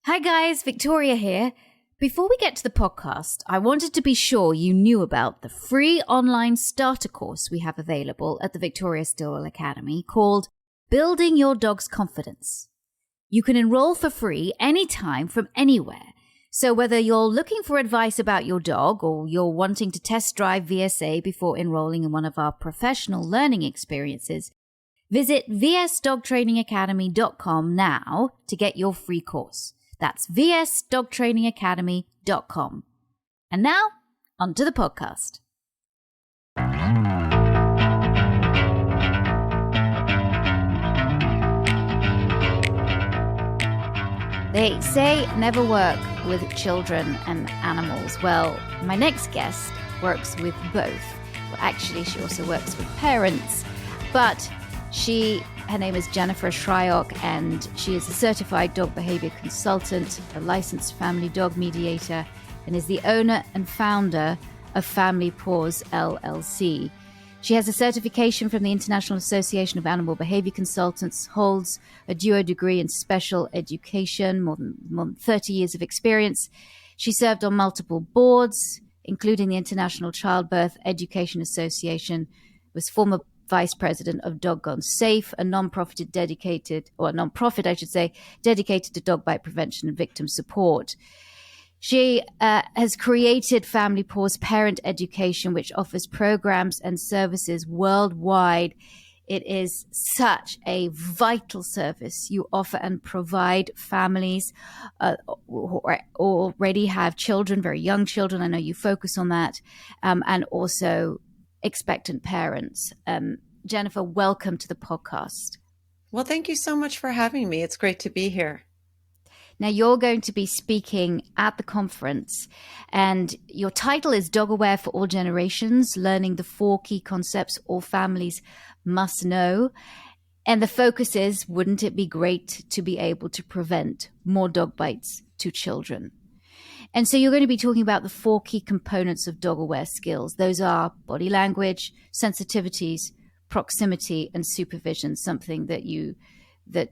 Hi guys, Victoria here. Before we get to the podcast, I wanted to be sure you knew about the free online starter course we have available at the Victoria Stilwell Academy called Building Your Dog's Confidence. You can enroll for free anytime from anywhere. So whether you're looking for advice about your dog or you're wanting to test drive VSA before enrolling in one of our professional learning experiences, visit vsdogtrainingacademy.com now to get your free course. That's vsdogtrainingacademy.com. And now, on to the podcast. They say never work with children and animals. Well, my next guest works with both. Well, actually, she also works with parents, but her name is Jennifer Shryock, and she is a certified dog behavior consultant, a licensed family dog mediator, and is the owner and founder of Family Paws LLC. She has a certification from the International Association of Animal Behavior Consultants, holds a duo degree in special education, more than 30 years of experience. She served on multiple boards, including the International Childbirth Education Association, was former Vice President of Doggone Safe, a non-profit dedicated to dog bite prevention and victim support. She has created Family Paws Parent Education, which offers programs and services worldwide. It is such a vital service you offer and provide families who already have children, very young children. I know you focus on that, and also expectant parents. Jennifer, welcome to the podcast. Well, thank you so much for having me. It's great to be here. Now, you're going to be speaking at the conference, and your title is Dog Aware for All Generations, Learning the 4 Key Concepts All Families Must Know. And the focus is, wouldn't it be great to be able to prevent more dog bites to children? And so you're going to be talking about the 4 key components of dog aware skills. Those are body language, sensitivities, proximity, and supervision, something that use the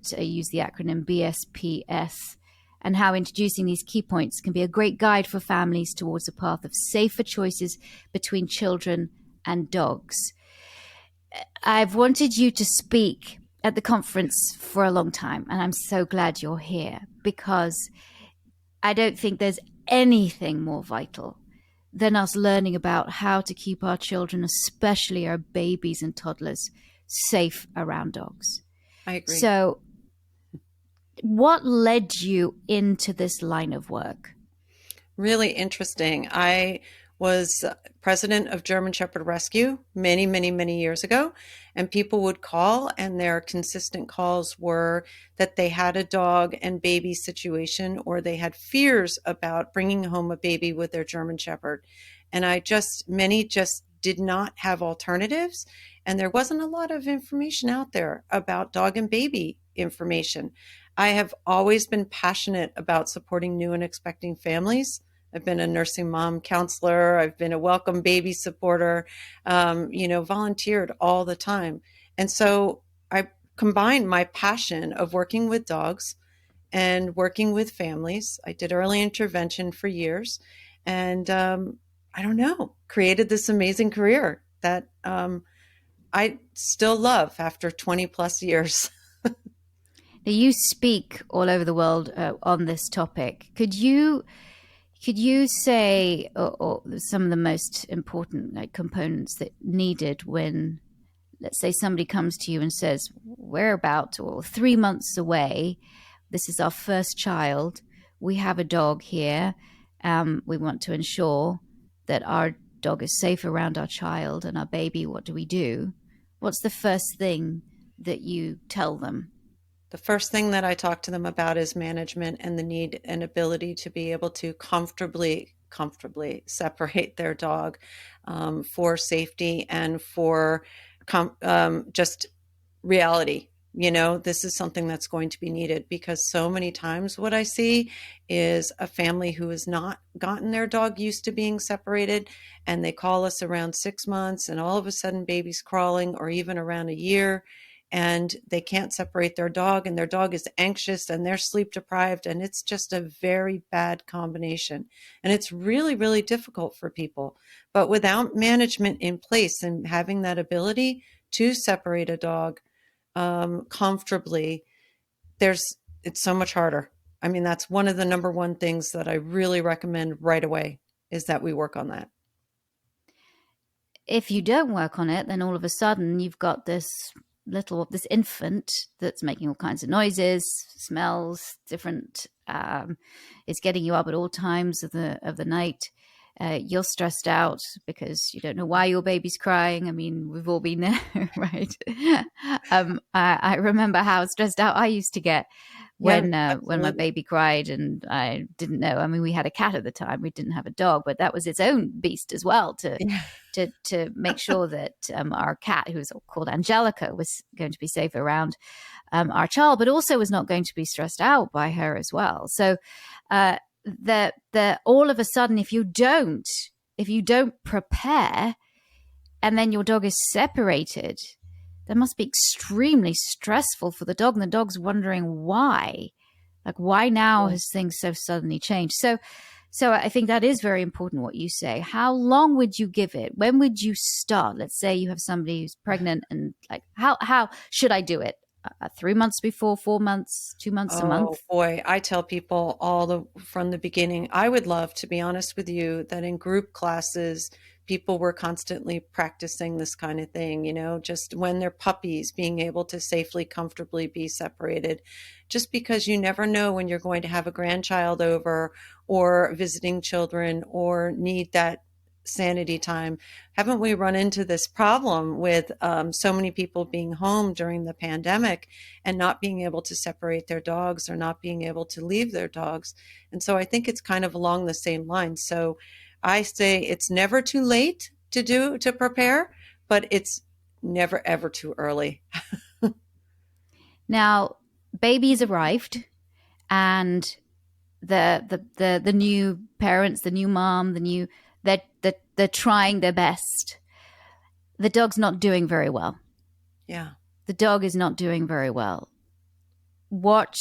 acronym BSPS, and how introducing these key points can be a great guide for families towards a path of safer choices between children and dogs. I've wanted you to speak at the conference for a long time, and I'm so glad you're here, because I don't think there's anything more vital than us learning about how to keep our children, especially our babies and toddlers, safe around dogs. I agree. So what led you into this line of work? Really interesting. I was president of German Shepherd Rescue many, many, many years ago, and people would call, and their consistent calls were that they had a dog and baby situation, or they had fears about bringing home a baby with their German Shepherd. And many just did not have alternatives, and there wasn't a lot of information out there about dog and baby information. I have always been passionate about supporting new and expecting families. I've been a nursing mom counselor. I've been a welcome baby supporter, volunteered all the time. And so I combined my passion of working with dogs and working with families. I did early intervention for years, and created this amazing career that I still love after 20 plus years. Now, you speak all over the world on this topic. Could you say or some of the most important components that needed when, let's say, somebody comes to you and says, we're about 3 months away, this is our first child, we have a dog here, we want to ensure that our dog is safe around our child and our baby, what do we do? What's the first thing that you tell them? The first thing that I talk to them about is management and the need and ability to be able to comfortably separate their dog for safety and for just reality. This is something that's going to be needed, because so many times what I see is a family who has not gotten their dog used to being separated, and they call us around 6 months and all of a sudden baby's crawling, or even around a year. and they can't separate their dog, and their dog is anxious and they're sleep deprived, and it's just a very bad combination. And it's really, really difficult for people. But without management in place and having that ability to separate a dog comfortably, there's it's so much harder. I mean, that's one of the number one things that I really recommend right away is that we work on that. If you don't work on it, then all of a sudden you've got this infant that's making all kinds of noises, smells different, is getting you up at all times of the night. You're stressed out because you don't know why your baby's crying. I mean, we've all been there, right? I remember how stressed out I used to get Yeah, when my absolutely. baby cried and I didn't know. I mean, we had a cat at the time. We didn't have a dog, but that was its own beast as well Yeah. to make sure that our cat, who was called Angelica, was going to be safe around our child, but also was not going to be stressed out by her as well. So the all of a sudden, if you don't prepare, and then your dog is separated, that must be extremely stressful for the dog, and the dog's wondering why. Like, why now has things so suddenly changed? So I think that is very important what you say. How long would you give it? When would you start? Let's say you have somebody who's pregnant, and like, how should I do it? 3 months before, 4 months, 2 months, a month? Oh boy, I tell people from the beginning, I would love, to be honest with you, that in group classes, people were constantly practicing this kind of thing, just when they're puppies, being able to safely, comfortably be separated. Just because you never know when you're going to have a grandchild over or visiting children or need that sanity time. Haven't we run into this problem with so many people being home during the pandemic and not being able to separate their dogs or not being able to leave their dogs? And so I think it's kind of along the same lines. So I say it's never too late to prepare, but it's never ever too early. Now, baby's arrived, and the new parents, the new mom, they're trying their best. The dog's not doing very well. Yeah. The dog is not doing very well. What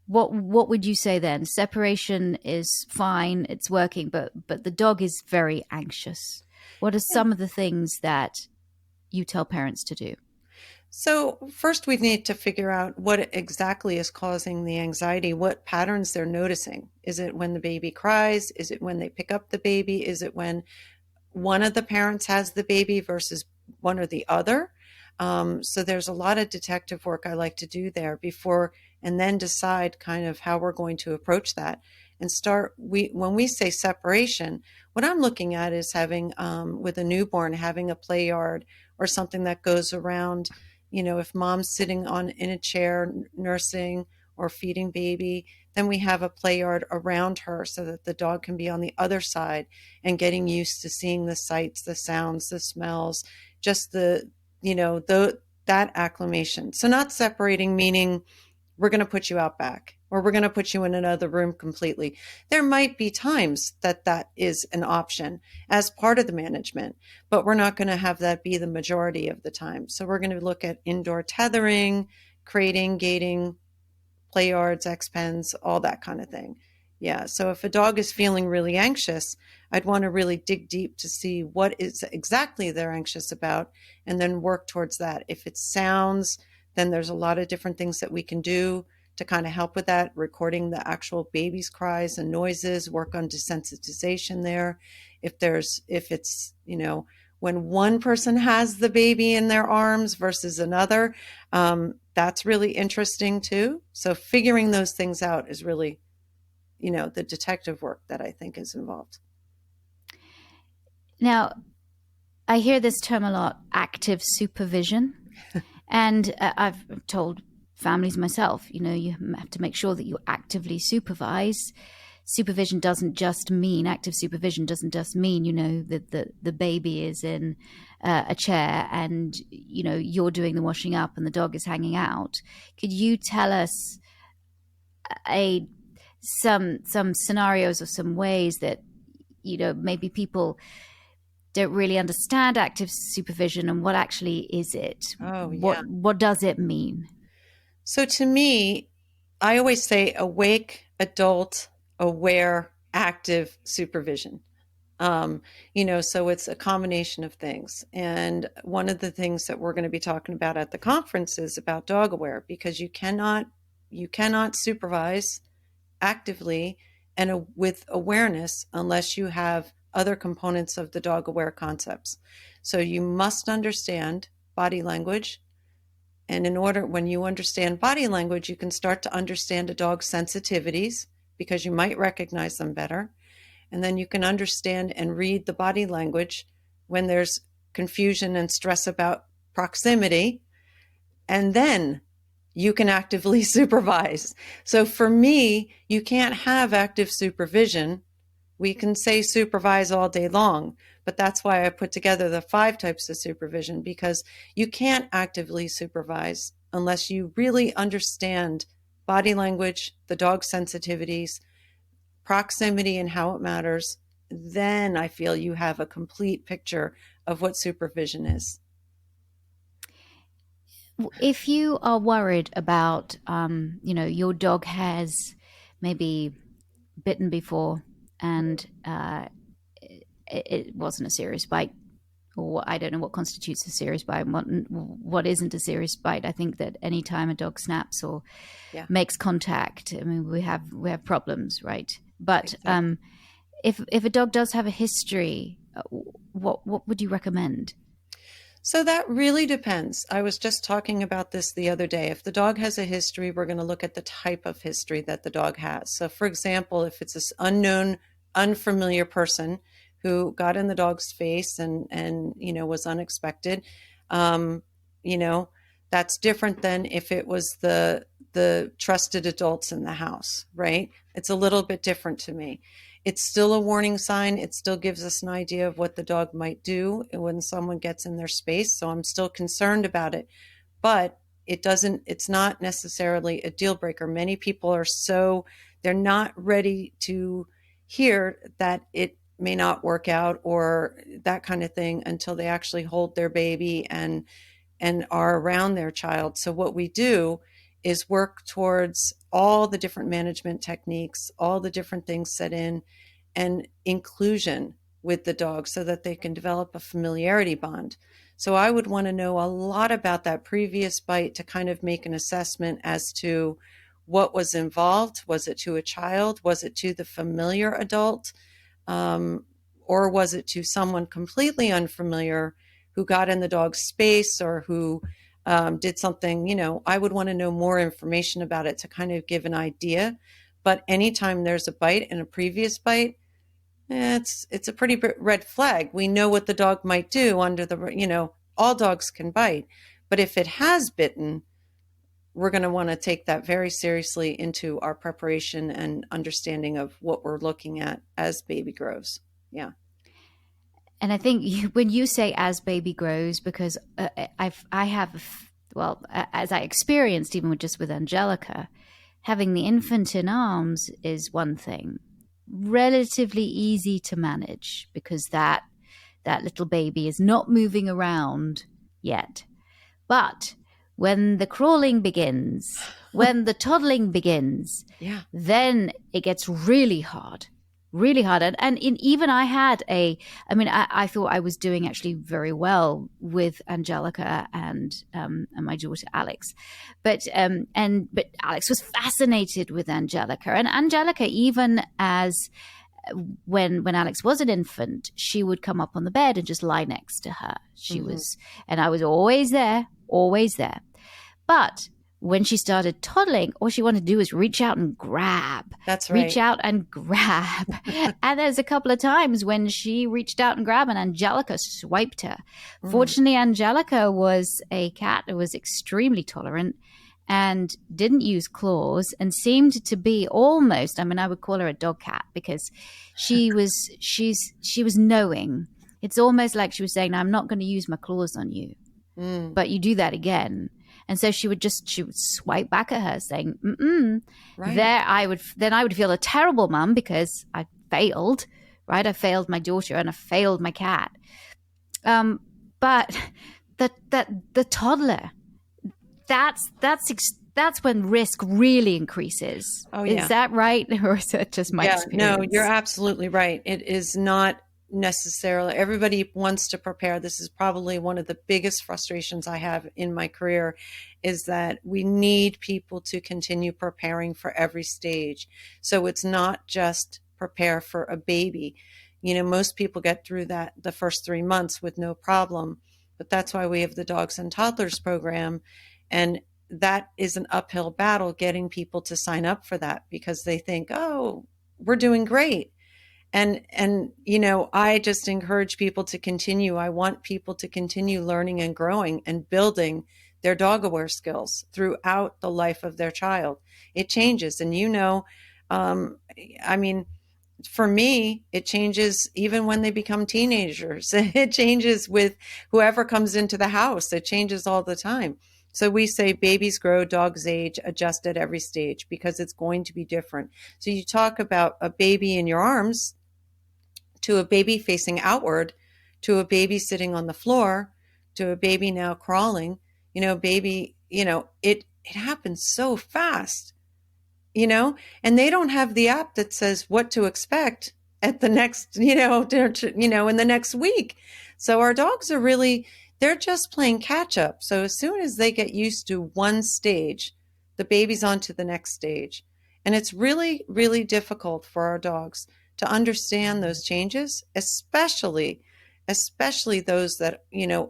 would you say then? Separation is fine, it's working, but the dog is very anxious. What are some of the things that you tell parents to do? So, first, we need to figure out what exactly is causing the anxiety, what patterns they're noticing. Is it when the baby cries? Is it when they pick up the baby? Is it when one of the parents has the baby versus one or the other? So, there's a lot of detective work I like to do there before, and then decide kind of how we're going to approach that. And when we say separation, what I'm looking at is having, with a newborn, having a play yard or something that goes around. If mom's sitting in a chair nursing or feeding baby, then we have a play yard around her so that the dog can be on the other side and getting used to seeing the sights, the sounds, the smells, just that acclimation. So not separating, meaning we're going to put you out back or we're going to put you in another room completely. There might be times that is an option as part of the management, but we're not going to have that be the majority of the time. So we're going to look at indoor tethering, crating, gating, play yards, X-pens, all that kind of thing. Yeah. So if a dog is feeling really anxious, I'd want to really dig deep to see what is exactly they're anxious about and then work towards that. If it sounds, then there's a lot of different things that we can do to kind of help with that, recording the actual baby's cries and noises, work on desensitization there. If it's, when one person has the baby in their arms versus another, that's really interesting too. So figuring those things out is really, the detective work that I think is involved. Now, I hear this term a lot, active supervision. And I've told families myself, you have to make sure that you actively supervise. Active supervision doesn't just mean, that the baby is in a chair and, you're doing the washing up and the dog is hanging out. Could you tell us some scenarios or some ways that, maybe people don't really understand active supervision and what actually is it? Oh, yeah. What does it mean? So to me, I always say awake, adult, aware, active supervision. Um, so it's a combination of things. And one of the things that we're going to be talking about at the conference is about dog aware, because you cannot supervise actively and with awareness unless you have other components of the dog aware concepts. So you must understand body language. And when you understand body language, you can start to understand a dog's sensitivities because you might recognize them better. And then you can understand and read the body language when there's confusion and stress about proximity. And then you can actively supervise. So for me, you can't have active supervision. We can say supervise all day long, but that's why I put together the 5 types of supervision, because you can't actively supervise unless you really understand body language, the dog sensitivities, proximity and how it matters. Then I feel you have a complete picture of what supervision is. If you are worried about, your dog has maybe bitten before and it wasn't a serious bite, or I don't know what constitutes a serious bite and what isn't a serious bite. I think that any time a dog snaps or Yeah, makes contact, I mean, we have problems, right? But exactly. if a dog does have a history, what would you recommend? So that really depends. I was just talking about this the other day. If the dog has a history, we're going to look at the type of history that the dog has. So, for example, if it's this unknown, unfamiliar person who got in the dog's face and was unexpected, um, you know, that's different than if it was the trusted adults in the house, right? It's a little bit different to me. It's still a warning sign. It still gives us an idea of what the dog might do when someone gets in their space. So I'm still concerned about it, but it's not necessarily a deal breaker. Many people they're not ready to hear that it may not work out or that kind of thing until they actually hold their baby and are around their child. So what we do is work towards all the different management techniques, all the different things set in, and inclusion with the dog so that they can develop a familiarity bond. So I would want to know a lot about that previous bite to kind of make an assessment as to what was involved. Was it to a child? Was it to the familiar adult? Um, or was it to someone completely unfamiliar who got in the dog's space or who did something? I would want to know more information about it to kind of give an idea. But anytime there's a bite and a previous bite, it's a pretty red flag. We know what the dog might do all dogs can bite. But if it has bitten, we're going to want to take that very seriously into our preparation and understanding of what we're looking at as baby grows. Yeah. And I think when you say "as baby grows," because I have, well, as I experienced even with Angelica, having the infant in arms is one thing, relatively easy to manage because that little baby is not moving around yet. But when the crawling begins, when the toddling begins, Yeah. then it gets really hard. Really hard. Even I had I thought I was doing actually very well with Angelica and my daughter Alex. But Alex was fascinated with Angelica. And Angelica, even as when Alex was an infant, she would come up on the bed and just lie next to her. And I was always there, always there. But when she started toddling, all she wanted to do was reach out and grab. That's Reach right. out and grab. And there's a couple of times when she reached out and grabbed and Angelica swiped her. Fortunately, Angelica was a cat who was extremely tolerant and didn't use claws and seemed to be almost, I would call her a dog cat because she was knowing. It's almost like she was saying, I'm not going to use my claws on you, but you do that again. And so she would swipe back at her saying, Right. I would feel a terrible mum because I failed, right? I failed my daughter and I failed my cat. But the toddler, that's when risk really increases. Oh, Is yeah. that right? Or is that just my Yeah, no, you're experience? absolutely right. It is not necessarily, everybody wants to prepare. This is probably one of the biggest frustrations I have in my career is that we need people to continue preparing for every stage. So it's not just prepare for a baby. You know, most people get through that the first 3 months with no problem, but that's why we have the Dogs and Toddlers program. And that is an uphill battle getting people to sign up for that because they think, oh, we're doing great. And I just encourage people to continue. I want people to continue learning and growing and building their dog aware skills throughout the life of their child. It changes. And um, I mean, for me, it changes even when they become teenagers. It changes with whoever comes into the house. It changes all the time. So we say babies grow, dogs age, adjust at every stage because it's going to be different. So you talk about a baby in your arms to a baby facing outward, to a baby sitting on the floor, to a baby now crawling, baby, it happens so fast, you know, and they don't have the app that says what to expect at the next, in the next week. So our dogs are really, they're just playing catch up. So as soon as they get used to one stage, the baby's on to the next stage. And it's really, really difficult for our dogs to understand those changes, especially those that,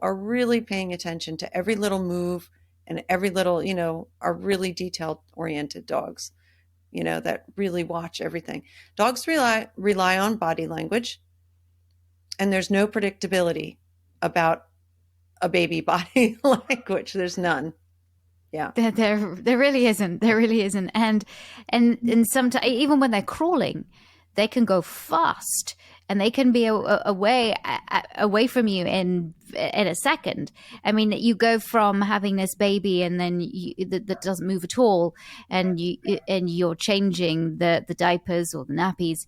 are really paying attention to every little move and every little, are really detailed oriented dogs, that really watch everything. Dogs rely on body language, and there's no predictability about a baby body language. There's none. Yeah. There really isn't. There really isn't. And sometimes even when they're crawling, they can go fast and they can be away from you in a second. I mean, you go from having this baby and then that doesn't move at all, and you're changing the diapers or the nappies,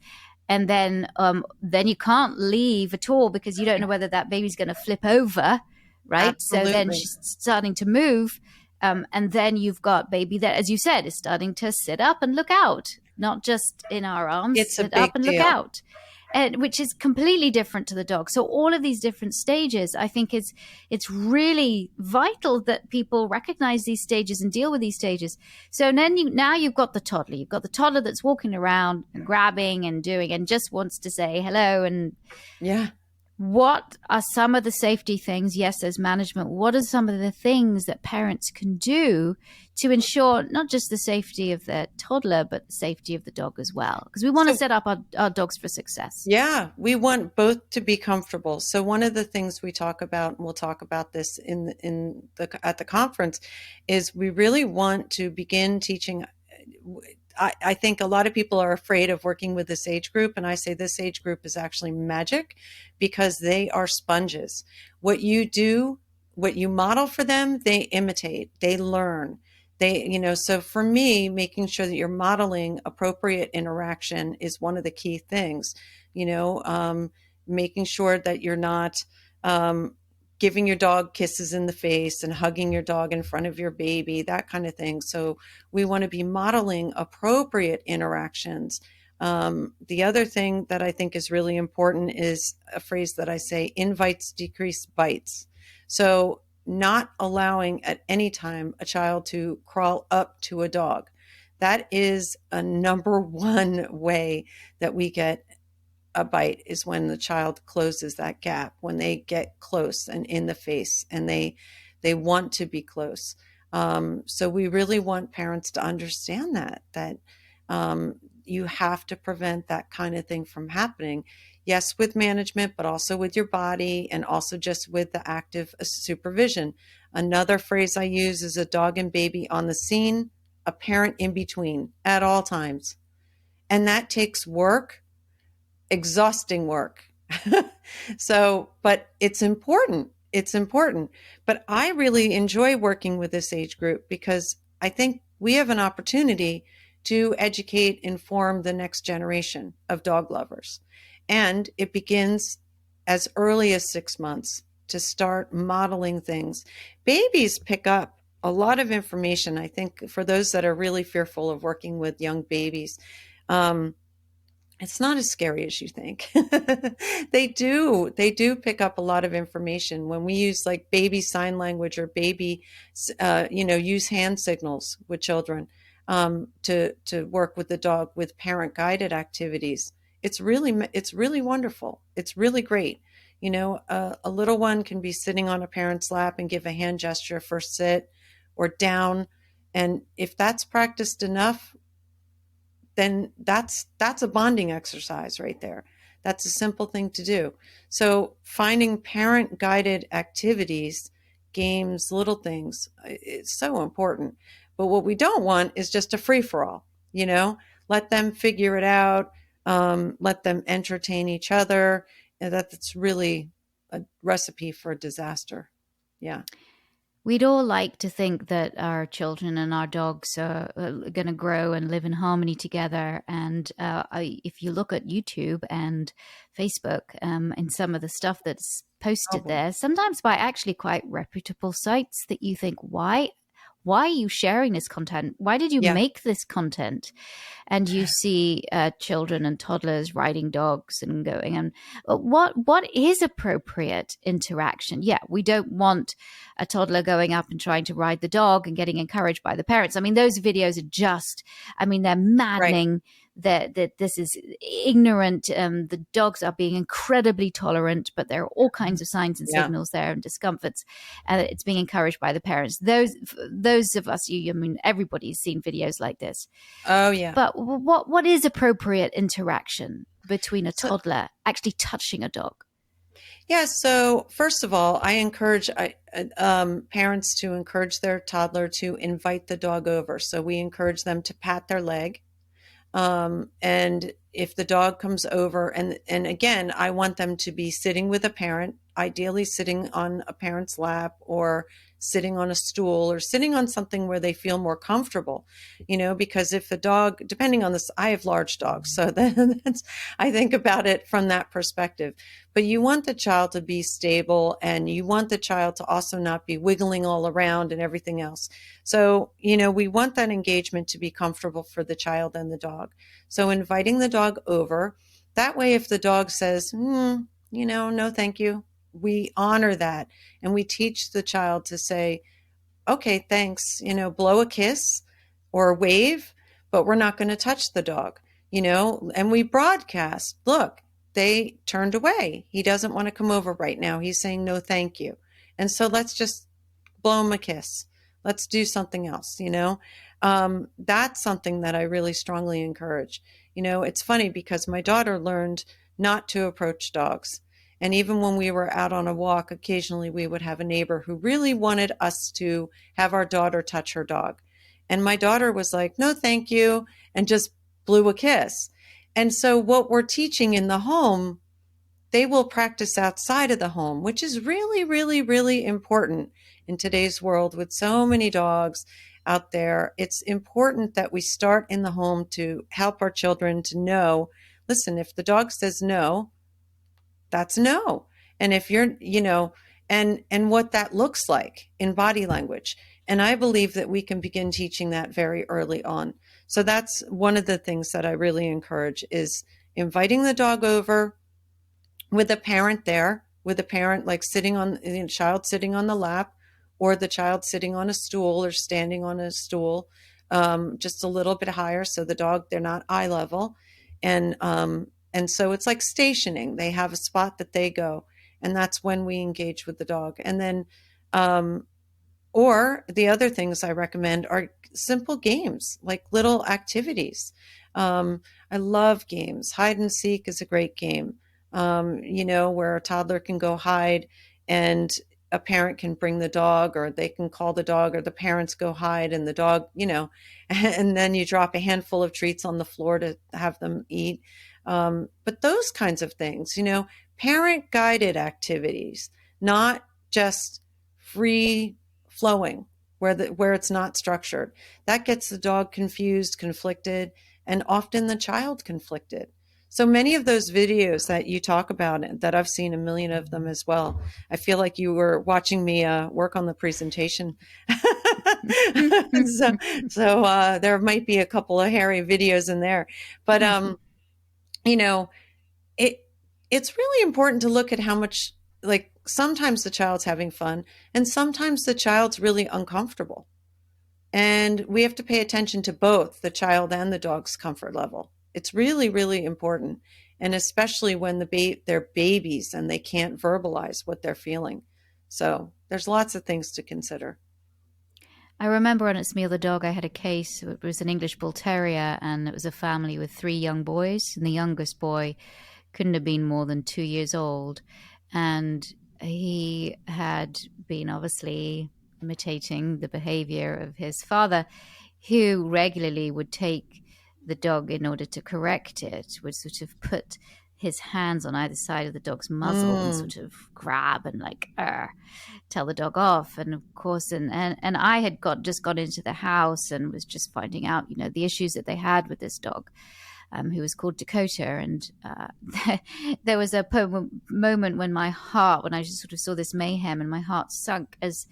and then you can't leave at all because you don't know whether that baby's going to flip over, right? So then Absolutely. she's starting to move. And then you've got baby that, as you said, is starting to sit up and look out, not just in our arms, It's a sit up big and look deal. out, and which is completely different to the dog. So all of these different stages, I think it's really vital that people recognize these stages and deal with these stages. So then now you've got the toddler. You've got the toddler that's walking around and grabbing and doing and just wants to say hello. And Yeah. what are some of the safety things? Yes, there's management. What are some of the things that parents can do to ensure not just the safety of their toddler, but the safety of the dog as well? Because we want to So set up our dogs for success. yeah, we want both to be comfortable. So one of the things we talk about, and we'll talk about this at the conference, is we really want to begin teaching. I think a lot of people are afraid of working with this age group, and I say this age group is actually magic because they are sponges. What you do, what you model for them, they imitate, they learn. So for me, making sure that you're modeling appropriate interaction is one of the key things. You know, making sure that you're not giving your dog kisses in the face and hugging your dog in front of your baby, that kind of thing. So we want to be modeling appropriate interactions. The other thing that I think is really important is a phrase that I say: invites decrease bites. So not allowing at any time a child to crawl up to a dog. That is a number one way that we get a bite, is when the child closes that gap, when they get close and in the face, and they want to be close. So we really want parents to understand that you have to prevent that kind of thing from happening. Yes, with management, but also with your body, and also just with the active supervision. Another phrase I use is: a dog and baby on the scene, a parent in between at all times. And that takes work, exhausting work. So, but it's important. It's important. But I really enjoy working with this age group because I think we have an opportunity to educate, inform the next generation of dog lovers. And it begins as early as 6 months to start modeling things. Babies pick up a lot of information. I think for those that are really fearful of working with young babies, um, it's not as scary as you think. They do pick up a lot of information when we use like baby sign language or baby, use hand signals with children, to work with the dog with parent guided activities. It's really wonderful. It's really great. A little one can be sitting on a parent's lap and give a hand gesture for sit or down, and if that's practiced enough, then that's a bonding exercise right there. That's a simple thing to do. So finding parent guided activities, games, little things, it's so important. But what we don't want is just a free for all. Let them figure it out. Let them entertain each other. And that's really a recipe for disaster. Yeah. We'd all like to think that our children and our dogs are going to grow and live in harmony together. And if you look at YouTube and Facebook and some of the stuff that's Oh posted boy. there, sometimes by actually quite reputable sites that you think, why are you sharing this content? Why did you Yeah. make this content? And you see children and toddlers riding dogs and going. And what is appropriate interaction? Yeah, we don't want a toddler going up and trying to ride the dog and getting encouraged by the parents. I mean, those videos are just, I mean, they're Right. maddening. That this is ignorant. The dogs are being incredibly tolerant, but there are all kinds of signs and Yeah. signals there and discomforts. It's being encouraged by the parents. Those of us, I mean, everybody's seen videos like this. Oh yeah. But what is appropriate interaction between a So toddler actually touching a dog? Yeah, so first of all, I encourage parents to encourage their toddler to invite the dog over. So we encourage them to pat their leg, and if the dog comes over, and again, I want them to be sitting with a parent, ideally sitting on a parent's lap or sitting on a stool or sitting on something where they feel more comfortable, because if the dog, depending on this, I have large dogs, so that's, I think about it from that perspective. But you want the child to be stable, and you want the child to also not be wiggling all around and everything else. So, we want that engagement to be comfortable for the child and the dog. So inviting the dog over, that way, if the dog says, no, thank you, we honor that. And we teach the child to say, okay, thanks, blow a kiss or wave, but we're not going to touch the dog, and we broadcast, look, they turned away. He doesn't want to come over right now. He's saying no, thank you. And so let's just blow him a kiss. Let's do something else, that's something that I really strongly encourage. It's funny because my daughter learned not to approach dogs. And even when we were out on a walk, occasionally we would have a neighbor who really wanted us to have our daughter touch her dog. And my daughter was like, no, thank you, and just blew a kiss. And so, what we're teaching in the home, they will practice outside of the home, which is really, really, really important in today's world with so many dogs out there. It's important that we start in the home to help our children to know, listen, if the dog says no, that's no. And if you're, and what that looks like in body language. And I believe that we can begin teaching that very early on. So that's one of the things that I really encourage is inviting the dog over with a parent there, with a parent like sitting on the child sitting on the lap, or the child sitting on a stool or standing on a stool, just a little bit higher, so the dog, they're not eye level, and so it's like stationing. They have a spot that they go, and that's when we engage with the dog. And then, or the other things I recommend are simple games, like little activities. I love games. Hide and seek is a great game, where a toddler can go hide and a parent can bring the dog, or they can call the dog, or the parents go hide and the dog, and then you drop a handful of treats on the floor to have them eat. But those kinds of things, parent guided activities, not just free flowing where it's not structured. That gets the dog confused, conflicted, and often the child conflicted. So many of those videos that you talk about, that I've seen a million of them as well. I feel like you were watching me work on the presentation. so there might be a couple of hairy videos in there, but you know, it it's really important to look at how much, like, sometimes the child's having fun and sometimes the child's really uncomfortable. And we have to pay attention to both the child and the dog's comfort level. It's really, really important. And especially when they're babies and they can't verbalize what they're feeling. So there's lots of things to consider. I remember on It's Me or the Dog, I had a case. It was an English Bull Terrier, and it was a family with three young boys. And the youngest boy couldn't have been more than 2 years old. And he had been obviously imitating the behavior of his father, who regularly would take the dog in order to correct it, would sort of put his hands on either side of the dog's muzzle and Mm, sort of grab and like tell the dog off. And of course, and I had just got into the house and was just finding out, the issues that they had with this dog, who was called Dakota. And there was a moment when when I just sort of saw this mayhem, and my heart sunk as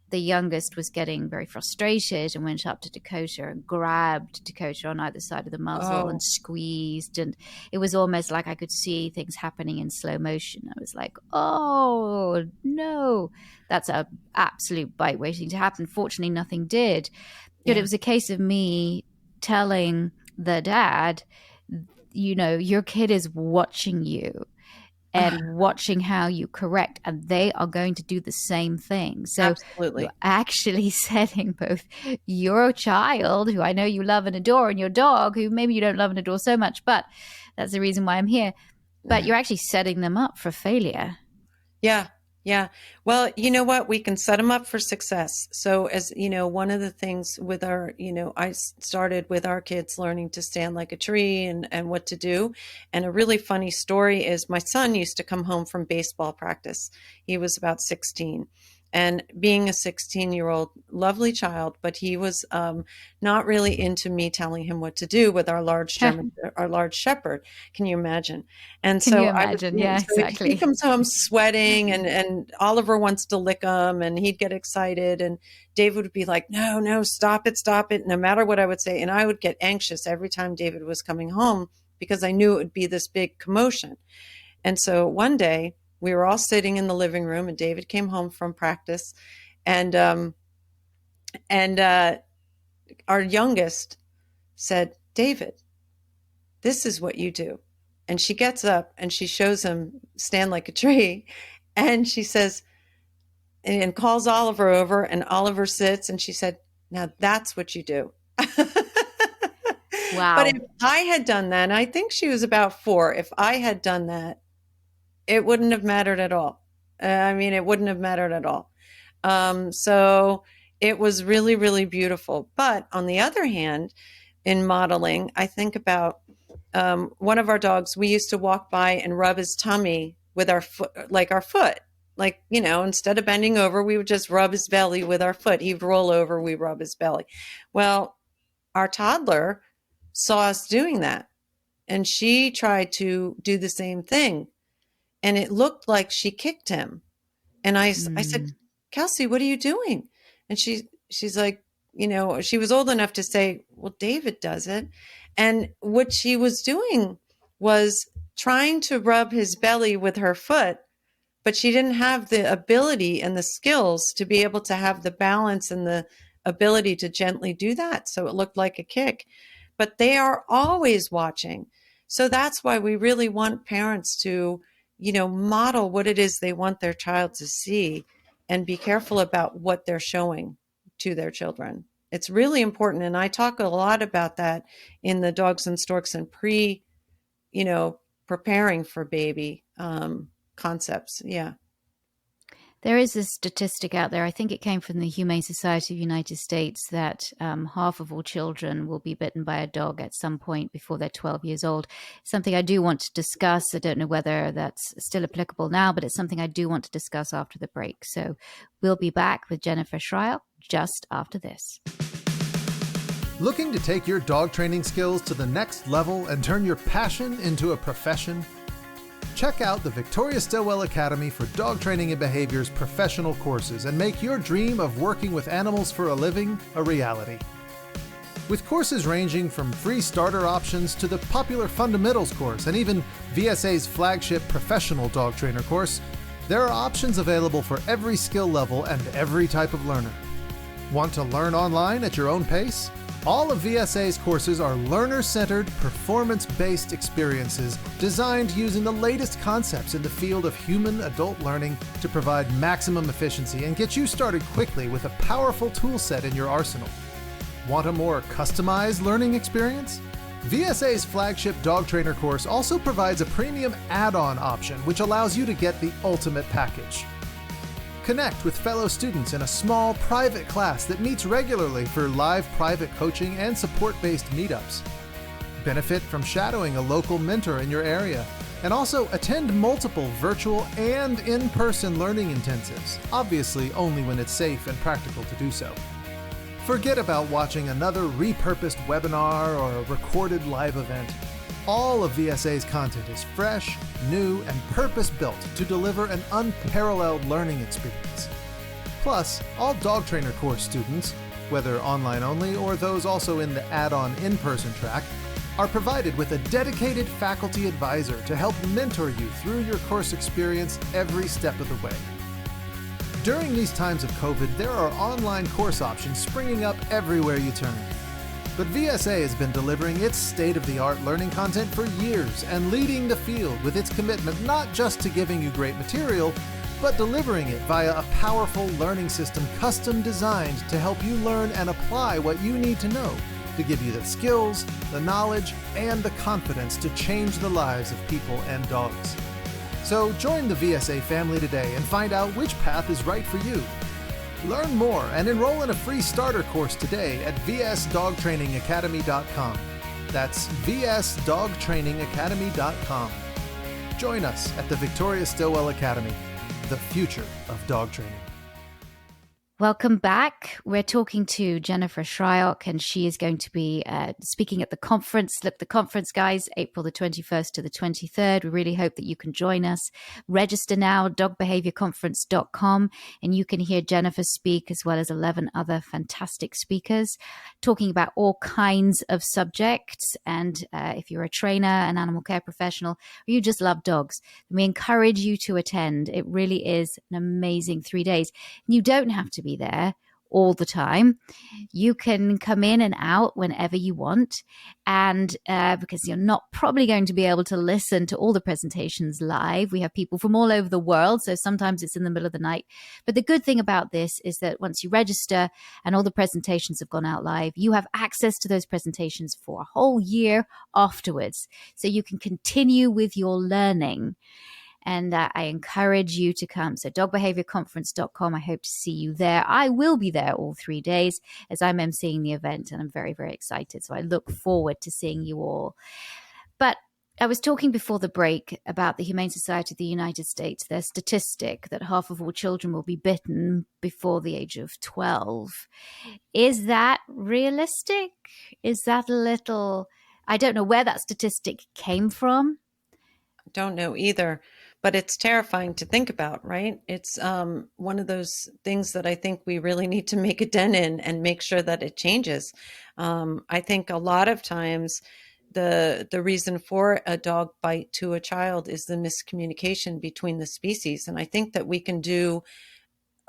the youngest was getting very frustrated and went up to Dakota and grabbed Dakota on either side of the muzzle and oh, squeezed. And it was almost like I could see things happening in slow motion. I was like, oh, no, that's a absolute bite waiting to happen. Fortunately, nothing did. But it yeah, was a case of me telling the dad, your kid is watching you and watching how you correct, and they are going to do the same thing. So you're absolutely. actually setting both your child, who I know you love and adore, and your dog, who maybe you don't love and adore so much, but that's the reason why I'm here. But you're actually setting them up for failure. Yeah, yeah. Well, you know what? We can set them up for success. So, as you know, one of the things with I started with our kids learning to stand like a tree and what to do. And a really funny story is my son used to come home from baseball practice. He was about 16. And being a 16-year-old, lovely child, but he was not really into me telling him what to do with our large shepherd. Can you imagine? And Can you so I was, imagine? Yeah, so he exactly. comes home sweating, and Oliver wants to lick him, and he'd get excited, and David would be like, no, no, stop it, no matter what I would say. And I would get anxious every time David was coming home because I knew it would be this big commotion. And so one day we were all sitting in the living room, and David came home from practice, and and our youngest said, David, this is what you do. And she gets up and she shows him stand like a tree. And she says, and calls Oliver over, and Oliver sits, and she said, now that's what you do. But if Wow. I had done that, and I think she was about 4, if I had done that, it wouldn't have mattered at all. I mean, it wouldn't have mattered at all. So it was really, really beautiful. But on the other hand, in modeling, I think about one of our dogs. We used to walk by and rub his tummy with our foot, like our foot. Like, instead of bending over, we would just rub his belly with our foot. He'd roll over, we rub his belly. Well, our toddler saw us doing that, and she tried to do the same thing. And it looked like she kicked him. And I said, Mm. Kelsey, what are you doing? And she's like, she was old enough to say, well, David does it. And what she was doing was trying to rub his belly with her foot, but she didn't have the ability and the skills to be able to have the balance and the ability to gently do that. So it looked like a kick. But they are always watching. So that's why we really want parents to, model what it is they want their child to see and be careful about what they're showing to their children. It's really important. And I talk a lot about that in the Dogs and Storks and you know, preparing for baby concepts. Yeah. There is a statistic out there, I think it came from the Humane Society of the United States, that half of all children will be bitten by a dog at some point before they're 12 years old. Something I do want to discuss. I don't know whether that's still applicable now, but it's something I do want to discuss after the break. So we'll be back with Jennifer Shryock just after this. Looking to take your dog training skills to the next level and turn your passion into a profession? Check out the Victoria Stilwell Academy for Dog Training and Behavior's professional courses and make your dream of working with animals for a living a reality. With courses ranging from free starter options to the popular Fundamentals course and even VSA's flagship Professional Dog Trainer course, there are options available for every skill level and every type of learner. Want to learn online at your own pace? All of VSA's courses are learner-centered, performance-based experiences designed using the latest concepts in the field of human adult learning to provide maximum efficiency and get you started quickly with a powerful tool set in your arsenal. Want a more customized learning experience? VSA's flagship dog trainer course also provides a premium add-on option which allows you to get the ultimate package. Connect with fellow students in a small private class that meets regularly for live private coaching and support-based meetups. Benefit from shadowing a local mentor in your area, and also attend multiple virtual and in-person learning intensives, obviously only when it's safe and practical to do so. Forget about watching another repurposed webinar or a recorded live event. All of VSA's content is fresh, new, and purpose-built to deliver an unparalleled learning experience. Plus, all dog trainer course students, whether online only or those also in the add-on in-person track, are provided with a dedicated faculty advisor to help mentor you through your course experience every step of the way. During these times of COVID, there are online course options springing up everywhere you turn. But VSA has been delivering its state-of-the-art learning content for years and leading the field with its commitment not just to giving you great material, but delivering it via a powerful learning system custom designed to help you learn and apply what you need to know to give you the skills, the knowledge, and the confidence to change the lives of people and dogs. So join the VSA family today and find out which path is right for you. Learn more and enroll in a free starter course today at vsdogtrainingacademy.com. That's vsdogtrainingacademy.com. Join us at the Victoria Stilwell Academy, the future of dog training. Welcome back. We're talking to Jennifer Shryock, and she is going to be speaking at the conference. Look, the conference, guys, April the 21st to the 23rd. We really hope that you can join us. Register now, dogbehaviorconference.com, and you can hear Jennifer speak as well as 11 other fantastic speakers talking about all kinds of subjects. And if you're a trainer, an animal care professional, or you just love dogs, we encourage you to attend. It really is an amazing 3 days. You don't have to be there all the time. You can come in and out whenever you want, and because you're not probably going to be able to listen to all the presentations live. We have people from all over the world, so sometimes it's in the middle of the night. But the good thing about this is that once you register and all the presentations have gone out live, you have access to those presentations for a whole year afterwards, so you can continue with your learning. And I encourage you to come. So dogbehaviorconference.com. I hope to see you there. I will be there all 3 days as I'm emceeing the event, and I'm very, very excited. So I look forward to seeing you all. But I was talking before the break about the Humane Society of the United States, their statistic that half of all children will be bitten before the age of 12. Is that realistic? Is that a little... I don't know where that statistic came from. Don't know either, but it's terrifying to think about, right? It's one of those things that I think we really need to make a dent in and make sure that it changes. I think a lot of times the reason for a dog bite to a child is the miscommunication between the species. And I think that we can do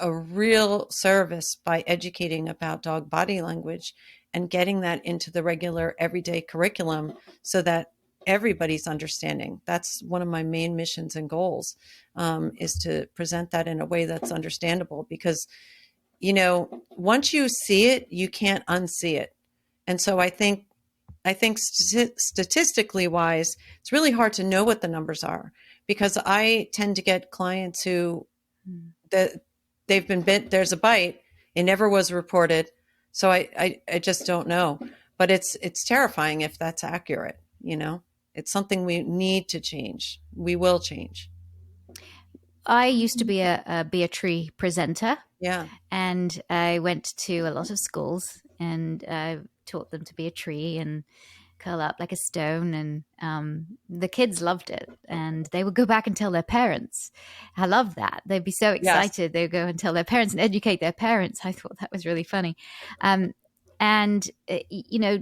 a real service by educating about dog body language and getting that into the regular everyday curriculum so that everybody's understanding. That's one of my main missions and goals, is to present that in a way that's understandable, because, you know, once you see it, you can't unsee it. And so I think statistically wise, it's really hard to know what the numbers are, because I tend to get clients who that they've been bit, there's a bite, it never was reported. So I just don't know, but it's terrifying if that's accurate. You know, it's something we need to change. We will change. I used to be a presenter. Yeah. And I went to a lot of schools and taught them to be a tree and curl up like a stone. And the kids loved it. And they would go back and tell their parents. I love that. They'd be so Yes. excited. They would go and tell their parents and educate their parents. I thought that was really funny. And,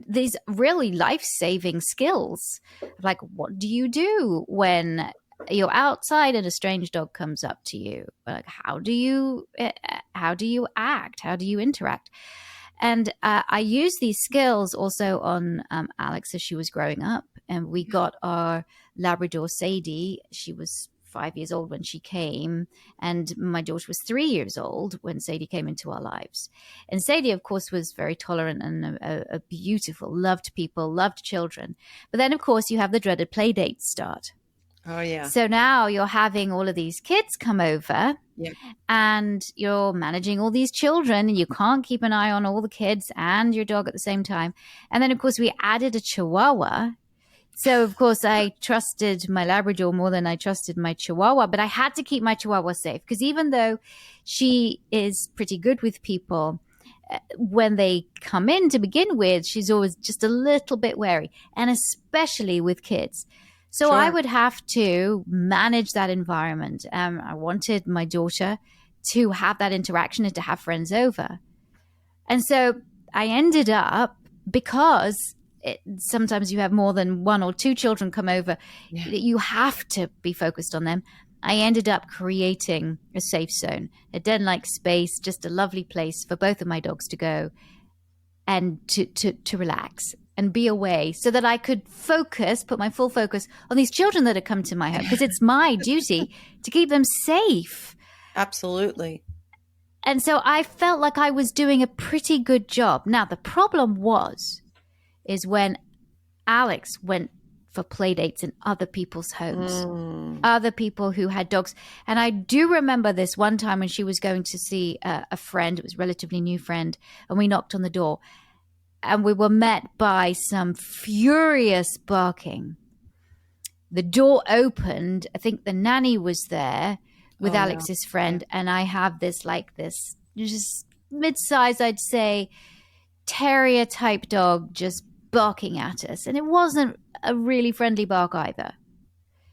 these really life-saving skills, like what do you do when you're outside and a strange dog comes up to you? Like, how do you act? How do you interact? And I used these skills also on Alex as she was growing up. And we got our Labrador Sadie. She was 5 years old when she came. And my daughter was 3 years old when Sadie came into our lives. And Sadie, of course, was very tolerant and a beautiful, loved people, loved children. But then, of course, you have the dreaded play dates start. Oh, yeah. So now you're having all of these kids come over, Yeah. and you're managing all these children, and you can't keep an eye on all the kids and your dog at the same time. And then, of course, we added a Chihuahua. So, of course, I trusted my Labrador more than I trusted my Chihuahua, but I had to keep my Chihuahua safe because even though she is pretty good with people, when they come in to begin with, she's always just a little bit wary, and especially with kids. So Sure. I would have to manage that environment. I wanted my daughter to have that interaction and to have friends over. And so I ended up, because sometimes you have more than one or two children come over, you have to be focused on them. I ended up creating a safe zone, a den-like space, just a lovely place for both of my dogs to go and to relax and be away so that I could put my full focus on these children that had come to my home, because it's my duty to keep them safe. Absolutely. And so I felt like I was doing a pretty good job. Now, the problem is when Alex went for play dates in other people's homes, other people who had dogs. And I do remember this one time when she was going to see a friend. It was a relatively new friend. And we knocked on the door. And we were met by some furious barking. The door opened. I think the nanny was there with Alex's friend. And I have this just mid-size, I'd say, terrier type dog just barking at us. And it wasn't a really friendly bark either.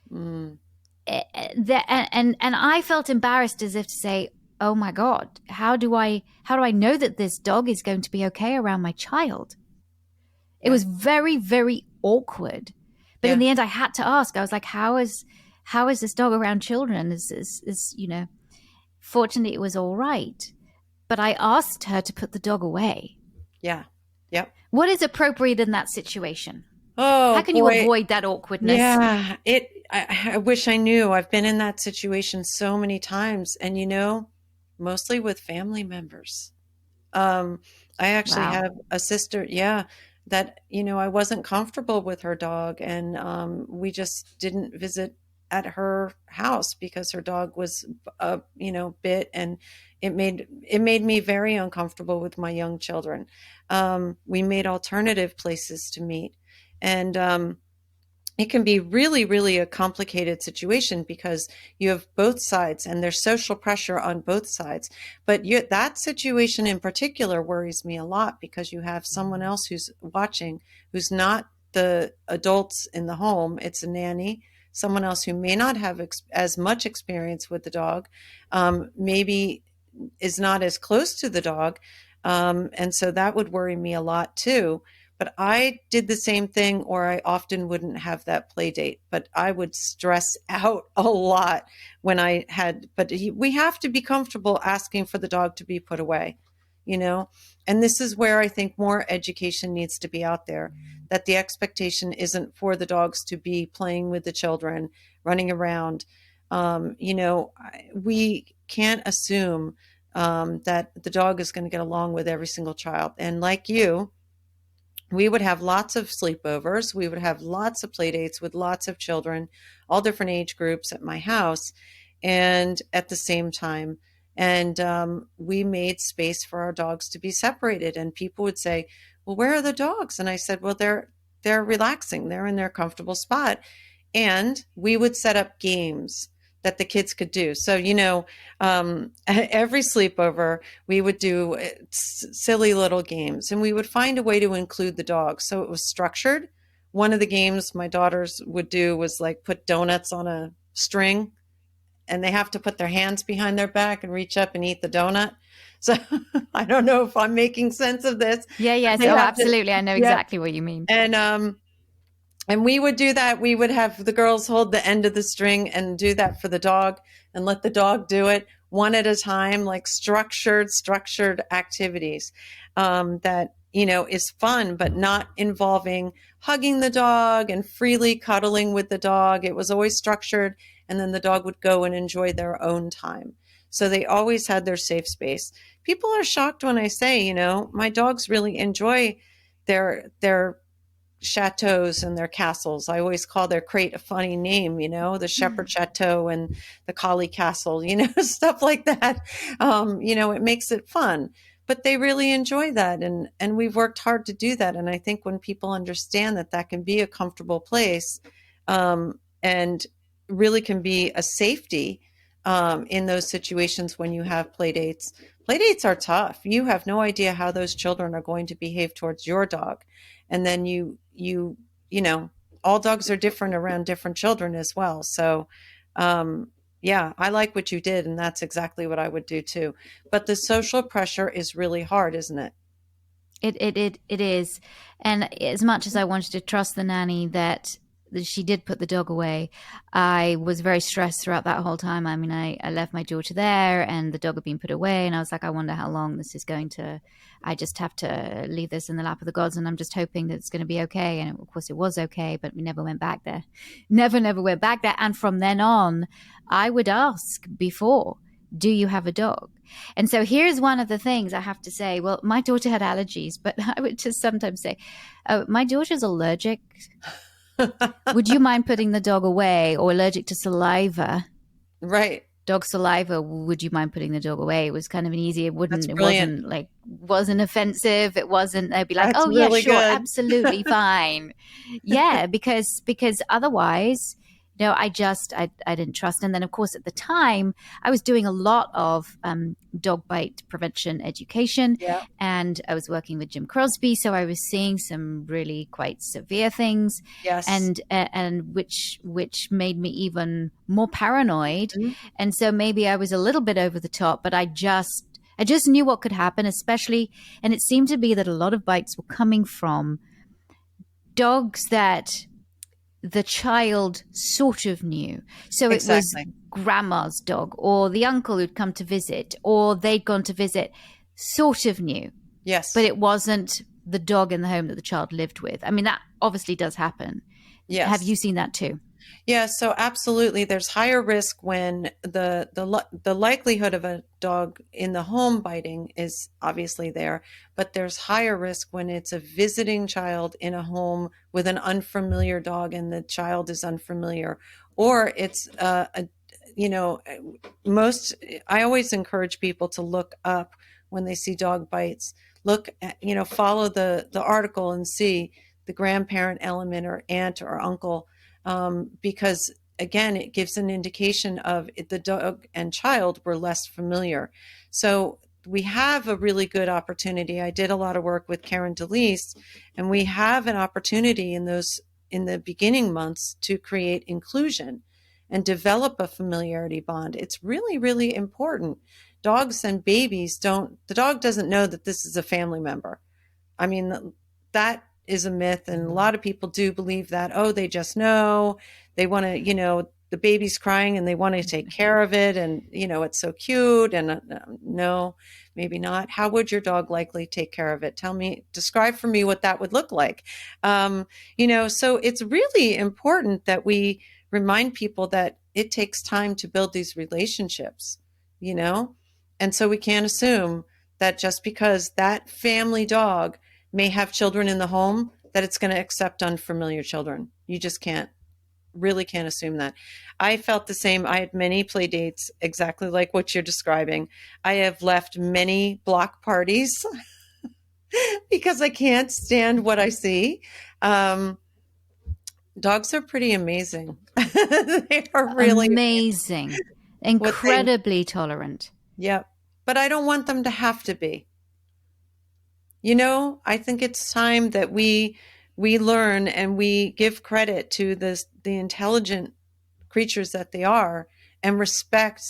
And I felt embarrassed, as if to say, oh my God, how do I know that this dog is going to be okay around my child? It was very, very awkward. But in the end, I had to ask. I was like, how is this dog around children? Fortunately, it was all right. But I asked her to put the dog away. Yeah. Yep. What is appropriate in that situation? Oh, how can you avoid that awkwardness? Yeah. I wish I knew. I've been in that situation so many times, and mostly with family members. I actually have a sister, that, I wasn't comfortable with her dog, and we just didn't visit at her house because her dog was, bit, and it made me very uncomfortable with my young children. We made alternative places to meet, and it can be really, really a complicated situation because you have both sides and there's social pressure on both sides. But that situation in particular worries me a lot because you have someone else who's watching, who's not the adults in the home. It's a nanny, someone else who may not have as much experience with the dog, maybe is not as close to the dog. And so that would worry me a lot too. But I did the same thing, or I often wouldn't have that play date. But I would stress out a lot when I had. But we have to be comfortable asking for the dog to be put away, And this is where I think more education needs to be out there. That the expectation isn't for the dogs to be playing with the children, running around. We can't assume that the dog is going to get along with every single child. And like you, we would have lots of sleepovers. We would have lots of play dates with lots of children, all different age groups at my house, and at the same time. And we made space for our dogs to be separated. And people would say, well, where are the dogs? And I said, well, they're relaxing. They're in their comfortable spot. And we would set up games that the kids could do. So, every sleepover, we would do silly little games, and we would find a way to include the dog. So it was structured. One of the games my daughters would do was like put donuts on a string, and they have to put their hands behind their back and reach up and eat the donut. So I don't know if I'm making sense of this. Yeah, yes. Oh, absolutely. I know exactly what you mean. And we would do that. We would have the girls hold the end of the string and do that for the dog and let the dog do it one at a time, like structured activities that, is fun, but not involving hugging the dog and freely cuddling with the dog. It was always structured, and then the dog would go and enjoy their own time. So they always had their safe space. People are shocked when I say, my dogs really enjoy their chateaus and their castles. I always call their crate a funny name, the Shepherd Chateau and the Collie Castle, stuff like that. It makes it fun, but they really enjoy that. And we've worked hard to do that. And I think when people understand that that can be a comfortable place, and really can be a safety, in those situations when you have play dates. Play dates are tough. You have no idea how those children are going to behave towards your dog. And then all dogs are different around different children as well. So, I like what you did, and that's exactly what I would do too. But the social pressure is really hard, isn't it? It is. And as much as I wanted to trust the nanny that she did put the dog away, I was very stressed throughout that whole time. I mean, I left my daughter there and the dog had been put away, and I was like, I wonder how long this is going to, I just have to leave this in the lap of the gods, and I'm just hoping that it's going to be okay. And of course it was okay, but we never went back there. Never went back there. And from then on, I would ask before, do you have a dog? And so here's one of the things I have to say. Well, my daughter had allergies, but I would just sometimes say, oh, my daughter's allergic. Would you mind putting the dog away? Or allergic to saliva? Right. Dog saliva. Would you mind putting the dog away? It was kind of an easy. It wasn't offensive. It wasn't. They'd be like, That's oh really yeah, sure, good. absolutely fine. Yeah, because otherwise, I didn't trust. And then, of course, at the time, I was doing a lot of dog bite prevention education, and I was working with Jim Crosby, so I was seeing some really quite severe things, and which made me even more paranoid. Mm-hmm. And so maybe I was a little bit over the top, but I just knew what could happen, especially, and it seemed to be that a lot of bites were coming from dogs that the child sort of knew. So it was grandma's dog or the uncle who'd come to visit, or they'd gone to visit, sort of knew. Yes. But it wasn't the dog in the home that the child lived with. I mean, that obviously does happen. Yes. Have you seen that too? Yeah, so absolutely. There's higher risk when the likelihood of a dog in the home biting is obviously there, but there's higher risk when it's a visiting child in a home with an unfamiliar dog and the child is unfamiliar, or it's I always encourage people to look up when they see dog bites. Look at, follow the article and see the grandparent element or aunt or uncle. Because again, it gives an indication of the dog and child were less familiar. So we have a really good opportunity. I did a lot of work with Karen DeLeese, and we have an opportunity in the beginning months to create inclusion and develop a familiarity bond. It's really, really important. Dogs and babies the dog doesn't know that this is a family member. I mean, that is a myth, and a lot of people do believe that, they just know, they want to, the baby's crying and they want to take care of it, and it's so cute, and no, maybe not. How would your dog likely take care of it? Describe for me what that would look like. So it's really important that we remind people that it takes time to build these relationships, and so we can't assume that just because that family dog may have children in the home, that it's going to accept unfamiliar children. You just really can't assume that. I felt the same. I had many play dates exactly like what you're describing. I have left many block parties because I can't stand what I see. Dogs are pretty amazing. They are really Amazing. what they, Incredibly tolerant. yeah. But I don't want them to have to be. You know, I think it's time that we learn and we give credit to the intelligent creatures that they are and respect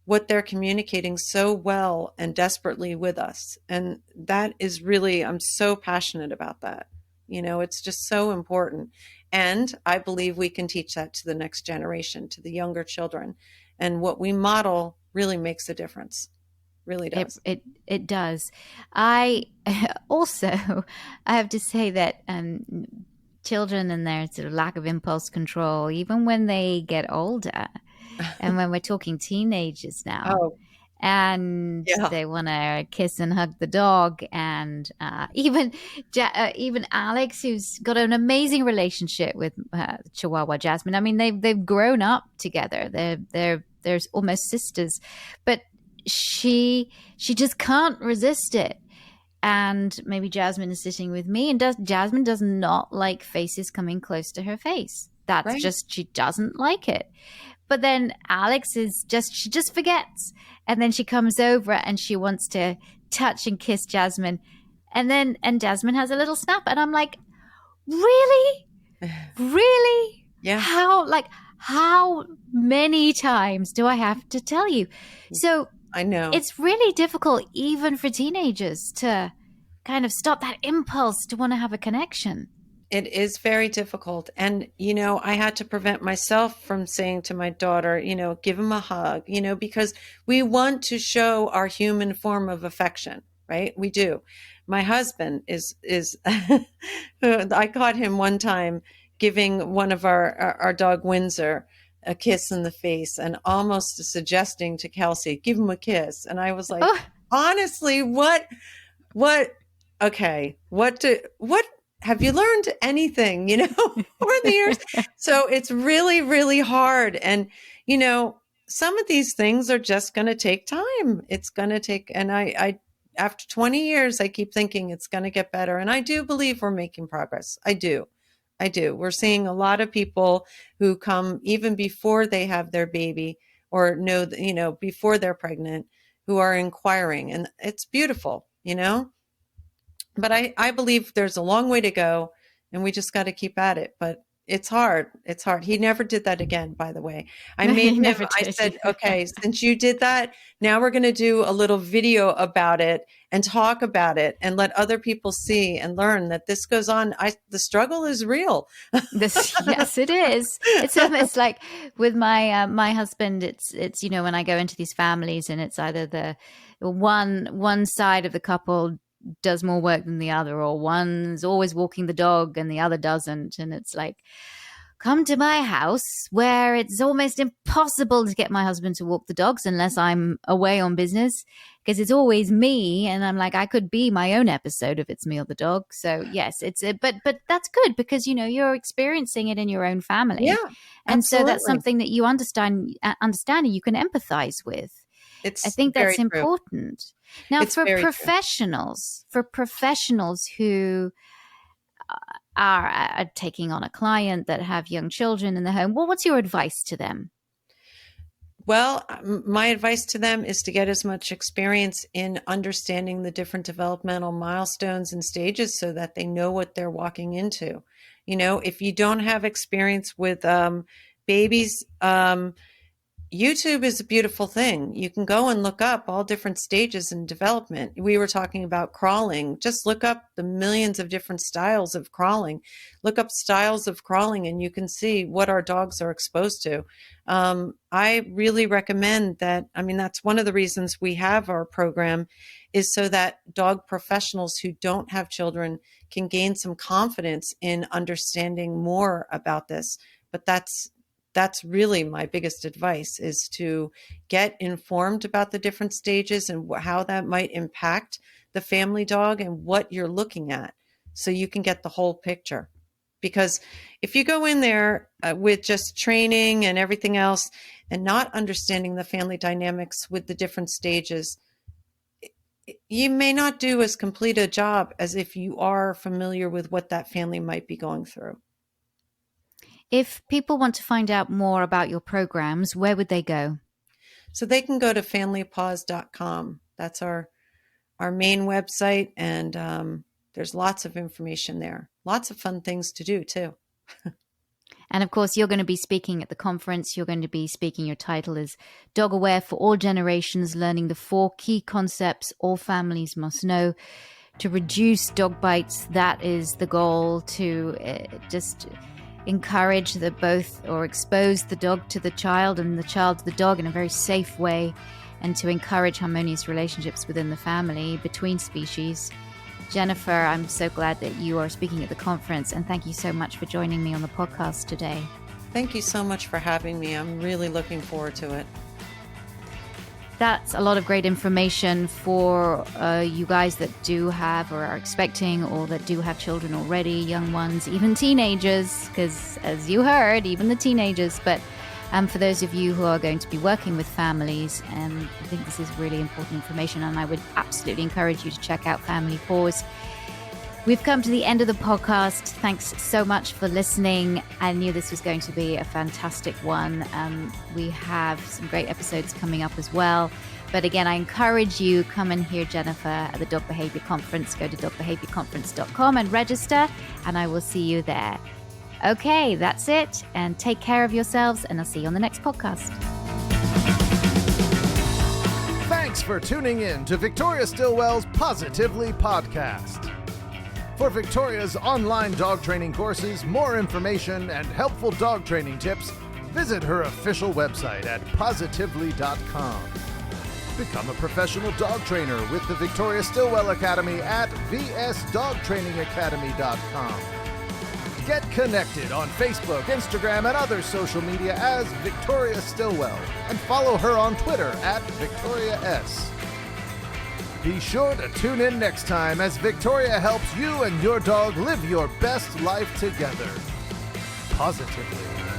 what they're communicating so well and desperately with us. And that is really, I'm so passionate about that. You know, it's just so important. And I believe we can teach that to the next generation, to the younger children. And what we model really makes a difference. Really It does. it it does. I also I have to say that children and their sort of lack of impulse control, even when they get older, and when we're talking teenagers now, Oh, and yeah. they want to kiss and hug the dog, and even Alex, who's got an amazing relationship with Chihuahua Jasmine. I mean, they've grown up together. They're almost sisters, but she just can't resist it. And maybe Jasmine is sitting with me, and Jasmine does not like faces coming close to her face. That's Right. just, she doesn't like it. But then Alex is just, she just forgets. And then she comes over and she wants to touch and kiss Jasmine. And Jasmine has a little snap. And I'm like, really? Really? Yeah, How many times do I have to tell you? So I know. it's really difficult, even for teenagers, to kind of stop that impulse to want to have a connection. It is very difficult. And, you know, I had to prevent myself from saying to my daughter, you know, give him a hug, you know, because we want to show our human form of affection, right? We do. My husband is, I caught him one time giving one of our dog Windsor a kiss in the face and almost suggesting to Kelsey, give him a kiss. And I was like, Oh, honestly, what, okay, what have you learned anything, you know, over the years? So it's really, really hard. And, you know, some of these things are just going to take time. It's going to take, and after 20 years, I keep thinking it's going to get better. And I do believe we're making progress. I do. I do. We're seeing a lot of people who come even before they have their baby or know, you know, before they're pregnant, who are inquiring. And it's beautiful, you know? But I believe there's a long way to go and we just got to keep at it. But it's hard. It's hard. He never did that again, by the way. I made he him, never I did. said, okay, since you did that, now we're going to do a little video about it and talk about it and let other people see and learn that this goes on. The struggle is real. Yes, it is. It's almost like with my husband. It's when I go into these families and it's either the one side of the couple does more work than the other, or one's always walking the dog and the other doesn't, and it's like, come to my house where it's almost impossible to get my husband to walk the dogs unless I'm away on business, because it's always me. And I'm like, I could be my own episode if it's me or the dog. So yes, but that's good because, you're experiencing it in your own family. Yeah, And so that's absolutely. something that you understand and you can empathize with. I It's think that's very true. important. Now, It's very true. for professionals who are taking on a client that have young children in the home, well, what's your advice to them? Well, my advice to them is to get as much experience in understanding the different developmental milestones and stages so that they know what they're walking into. You know, if you don't have experience with babies, YouTube is a beautiful thing. You can go and look up all different stages in development. We were talking about crawling. Just look up the millions of different styles of crawling. Look up styles of crawling and you can see what our dogs are exposed to. I really recommend that. I mean, that's one of the reasons we have our program is so that dog professionals who don't have children can gain some confidence in understanding more about this. But that's really my biggest advice is to get informed about the different stages and how that might impact the family dog and what you're looking at so you can get the whole picture. Because if you go in there with just training and everything else and not understanding the family dynamics with the different stages, you may not do as complete a job as if you are familiar with what that family might be going through. If people want to find out more about your programs, where would they go? So they can go to familypaws.com. That's our main website, and there's lots of information there. Lots of fun things to do, too. And of course, you're going to be speaking at the conference. You're going to be speaking. Your title is Dog Aware for All Generations, Learning the 4 Key Concepts All Families Must Know to Reduce Dog Bites. That is the goal, to just encourage the both, or expose the dog to the child and the child to the dog in a very safe way, and to encourage harmonious relationships within the family between species. Jennifer, I'm so glad that you are speaking at the conference, and thank you so much for joining me on the podcast today. Thank you so much for having me. I'm really looking forward to it. That's a lot of great information for you guys that do have or are expecting, or that do have children already, young ones, even teenagers, because as you heard, even the teenagers. But for those of you who are going to be working with families, I think this is really important information, and I would absolutely encourage you to check out Family Paws. We've come to the end of the podcast. Thanks so much for listening. I knew this was going to be a fantastic one. We have some great episodes coming up as well. But again, I encourage you, come and hear Jennifer at the Dog Behavior Conference. Go to dogbehaviorconference.com and register, and I will see you there. Okay, that's it. And take care of yourselves, and I'll see you on the next podcast. Thanks for tuning in to Victoria Stilwell's Positively podcast. For Victoria's online dog training courses, more information, and helpful dog training tips, visit her official website at positively.com. Become a professional dog trainer with the Victoria Stilwell Academy at vsdogtrainingacademy.com. Get connected on Facebook, Instagram, and other social media as Victoria Stilwell, and follow her on Twitter at Victoria S. Be sure to tune in next time as Victoria helps you and your dog live your best life together. Positively.